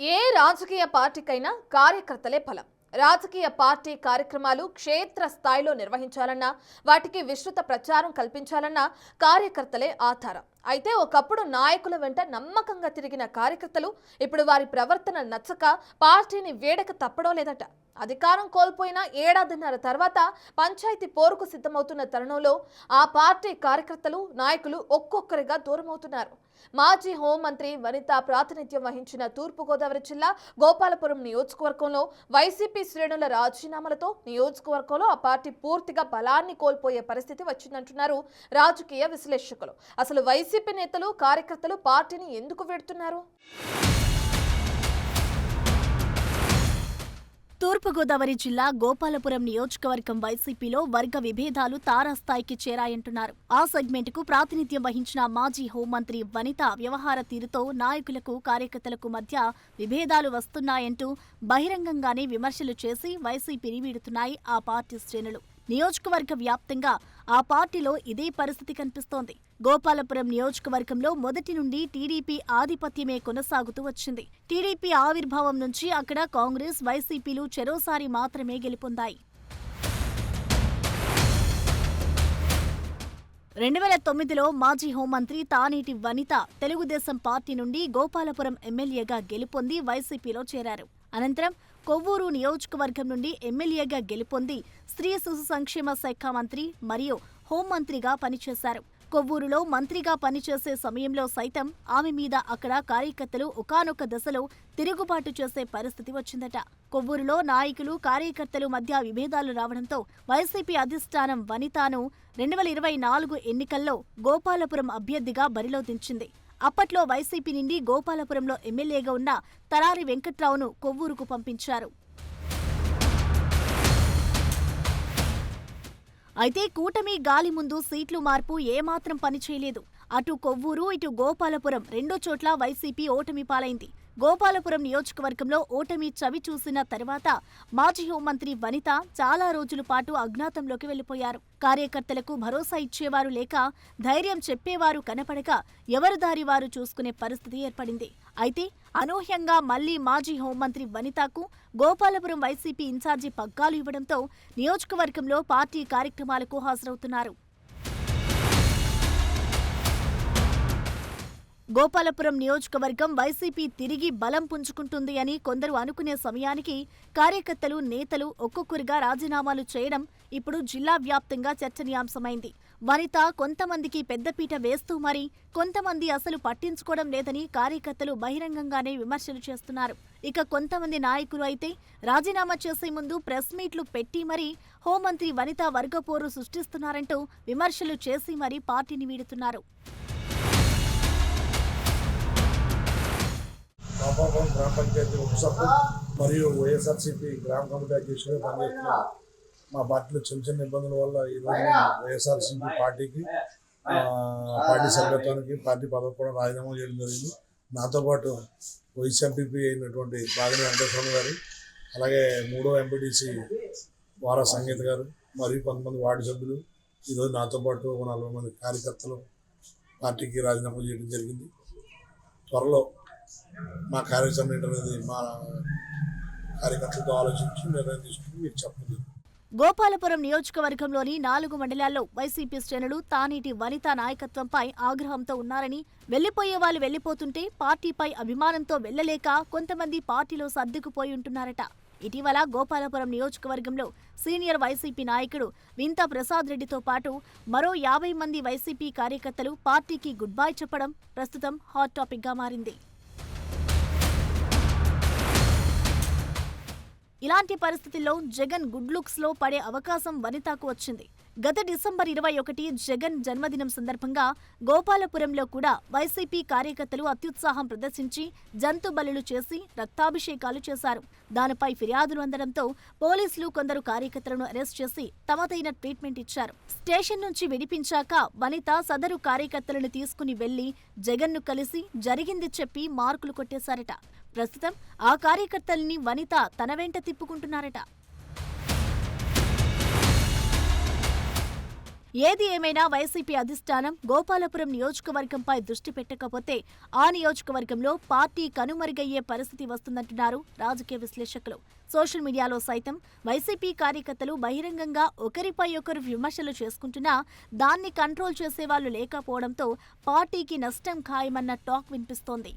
ఏ రాజకీయ పార్టీకైనా కార్యకర్తలే బలం. రాజకీయ పార్టీ కార్యక్రమాలు క్షేత్ర స్థాయిలో నిర్వహించాలన్నా, వాటికి విస్తృత ప్రచారం కల్పించాలన్నా కార్యకర్తలే ఆధారం. అయితే ఒకప్పుడు నాయకుల వెంట నమ్మకంగా తిరిగిన కార్యకర్తలు ఇప్పుడు వారి ప్రవర్తన నచ్చక పార్టీని వీడక తప్పడం లేదట. అధికారం కోల్పోయిన ఏడాదిన్నర తర్వాత పంచాయతీ పోరుకు సిద్ధమవుతున్న తరుణంలో ఆ పార్టీ కార్యకర్తలు, నాయకులు ఒక్కొక్కరిగా దూరమవుతున్నారు. మాజీ హోంమంత్రి వనిత ప్రాతినిధ్యం వహించిన తూర్పుగోదావరి జిల్లా గోపాలపురం నియోజకవర్గంలో వైసీపీ శ్రేణుల రాజీనామాలతో నియోజకవర్గంలో ఆ పార్టీ పూర్తిగా బలాన్ని కోల్పోయే పరిస్థితి వచ్చిందంటున్నారు రాజకీయ విశ్లేషకులు. అసలు వైసీపీ నేతలు, కార్యకర్తలు పార్టీని ఎందుకు వీడుతున్నారు? తూర్పుగోదావరి జిల్లా గోపాలపురం నియోజకవర్గం వైసీపీలో వర్గ విభేదాలు తారాస్థాయికి చేరాయంటున్నారు. ఆ సెగ్మెంట్కు ప్రాతినిధ్యం వహించిన మాజీ హోంమంత్రి వనిత వ్యవహార తీరుతో నాయకులకు, కార్యకర్తలకు మధ్య విభేదాలు వస్తున్నాయంటూ బహిరంగంగానే విమర్శలు చేసి వైసీపీని వీడుతున్నాయి ఆ పార్టీ శ్రేణులు. నియోజకవర్గ వ్యాప్తంగా ఆ పార్టీలో ఇదే పరిస్థితి కనిపిస్తోంది. గోపాలపురం నియోజకవర్గంలో మొదటి నుండి టీడీపీ ఆధిపత్యమే కొనసాగుతూ వచ్చింది. టీడీపీ ఆవిర్భావం నుంచి అక్కడ కాంగ్రెస్, వైసీపీలు చెరోసారి మాత్రమే గెలుపొందాయి. 2009లో మాజీ హోంమంత్రి తానేటి వనిత తెలుగుదేశం పార్టీ నుండి గోపాలపురం ఎమ్మెల్యేగా గెలుపొంది వైసీపీలో చేరారు. అనంతరం కొవ్వూరు నియోజకవర్గం నుండి ఎమ్మెల్యేగా గెలుపొంది స్త్రీ శిశు సంక్షేమ శాఖ మంత్రి మరియు హోంమంత్రిగా పనిచేశారు. కొవ్వూరులో మంత్రిగా పనిచేసే సమయంలో సైతం ఆమె మీద అక్కడ కార్యకర్తలు ఒకానొక దశలో తిరుగుబాటు చేసే పరిస్థితి వచ్చిందట. కొవ్వూరులో నాయకులు, కార్యకర్తలు మధ్య విభేదాలు రావడంతో వైసీపీ అధిష్టానం వనితాను 2024 ఎన్నికల్లో గోపాలపురం అభ్యర్థిగా బరిలో దించింది. అప్పట్లో వైసీపీ నుండి గోపాలపురంలో ఎమ్మెల్యేగా ఉన్న తరారి వెంకట్రావును కొవ్వూరుకు పంపించారు. అయితే కూటమి గాలి ముందు సీట్లు మార్పు ఏమాత్రం పనిచేయలేదు. అటు కొవ్వూరు, ఇటు గోపాలపురం రెండో చోట్ల వైసీపీ ఓటమి పాలైంది. గోపాలపురం నియోజకవర్గంలో ఓటమి చవి చూసిన తర్వాత మాజీ హోంమంత్రి వనిత చాలా రోజుల పాటు అజ్ఞాతంలోకి వెళ్లిపోయారు. కార్యకర్తలకు భరోసా ఇచ్చేవారు లేక, ధైర్యం చెప్పేవారు కనపడక ఎవరి దారి వారు చూసుకునే పరిస్థితి ఏర్పడింది. అయితే అనూహ్యంగా మళ్లీ మాజీ హోంమంత్రి వనితకు గోపాలపురం వైసీపీ ఇన్ఛార్జి పగ్గాలు ఇవ్వడంతో నియోజకవర్గంలో పార్టీ కార్యక్రమాలకు హాజరవుతున్నారు. గోపాలపురం నియోజకవర్గం వైసీపీ తిరిగి బలం పుంజుకుంటుంది అని కొందరు అనుకునే సమయానికి కార్యకర్తలు, నేతలు ఒక్కొక్కరిగా రాజీనామాలు చేయడం ఇప్పుడు జిల్లా వ్యాప్తంగా చర్చనీయాంశమైంది. వనిత కొంతమందికి పెద్దపీట వేస్తూ మరీ కొంతమంది అసలు పట్టించుకోవడం లేదని కార్యకర్తలు బహిరంగంగానే విమర్శలు చేస్తున్నారు. ఇక కొంతమంది నాయకులు అయితే రాజీనామా చేసే ముందు ప్రెస్ మీట్లు పెట్టి మరీ హోంమంత్రి వనిత వర్గపోరు సృష్టిస్తున్నారంటూ విమర్శలు చేసి మరీ పార్టీని వీడుతున్నారు. గోపాలపురం గ్రామ పంచాయతీ ఉపసర్పంచ్ మరియు వైఎస్ఆర్సీపీ గ్రామ కమిటీ అధ్యక్షుడిగా పనిచేస్తున్న మా పార్టీలో చిన్న చిన్న ఇబ్బందుల వల్ల ఈరోజు వైఎస్ఆర్సీపీ పార్టీ సభ్యత్వానికి, పార్టీ పదవి కూడా రాజీనామా చేయడం జరిగింది. నాతో పాటు వైస్ ఎంపీపీ అయినటువంటి బాగిన వెంకటేశ్వర గారు, అలాగే 3వ ఎంపీటీసీ వారా సంగీత గారు మరియు కొంతమంది వార్డు సభ్యులు ఈరోజు నాతో పాటు 40 మంది కార్యకర్తలు పార్టీకి రాజీనామా చేయడం జరిగింది. త్వరలో మా కార్యాచరణ అనేది మా కార్యకర్తలతో ఆలోచించి నిర్ణయం తీసుకుని మీకు చెప్పండి. గోపాలపురం నియోజకవర్గంలోని 4 మండలాల్లో వైసీపీ శ్రేణులు తానేటి వనిత నాయకత్వంపై ఆగ్రహంతో ఉన్నారని, వెళ్లిపోయే వాళ్ళు వెళ్లిపోతుంటే పార్టీపై అభిమానంతో వెళ్లలేక కొంతమంది పార్టీలో సర్దుకుపోయి ఉంటున్నారట. ఇటీవల గోపాలపురం నియోజకవర్గంలో సీనియర్ వైసీపీ నాయకుడు వింత ప్రసాద్ రెడ్డితో పాటు మరో 50 మంది వైసీపీ కార్యకర్తలు పార్టీకి గుడ్ బై చెప్పడం ప్రస్తుతం హాట్ టాపిక్ గా మారింది. ఇలాంటి పరిస్థితుల్లో జగన్ గుడ్ లుక్స్ లో పడే అవకాశం వనితకు వచ్చింది. గత డిసెంబర్ 21 జగన్ జన్మదినం సందర్భంగా గోపాలపురంలో కూడా వైసీపీ కార్యకర్తలు అత్యుత్సాహం ప్రదర్శించి జంతు బలులు చేసి రక్తాభిషేకాలు చేశారు. దానిపై ఫిర్యాదులు అందడంతో పోలీసులు కొందరు కార్యకర్తలను అరెస్ట్ చేసి తమదైన ట్రీట్మెంట్ ఇచ్చారు. స్టేషన్ నుంచి విడిపించాక వనిత సదరు కార్యకర్తలను తీసుకుని వెళ్లి జగన్ను కలిసి జరిగింది చెప్పి మార్కులు కొట్టేశారట. ప్రస్తుతం ఆ కార్యకర్తల్ని వనిత తన వెంట తిప్పుకుంటున్నారట. ఏది ఏమైనా వైసీపీ అధిష్టానం గోపాలపురం నియోజకవర్గంపై దృష్టి పెట్టకపోతే ఆ నియోజకవర్గంలో పార్టీ కనుమరుగయ్యే పరిస్థితి వస్తుందంటున్నారు రాజకీయ విశ్లేషకులు. సోషల్ మీడియాలో సైతం వైసీపీ కార్యకర్తలు బహిరంగంగా ఒకరిపై ఒకరు విమర్శలు చేసుకుంటున్నా దాన్ని కంట్రోల్ చేసేవాళ్లు లేకపోవడంతో పార్టీకి నష్టం ఖాయమన్న టాక్ వినిపిస్తోంది.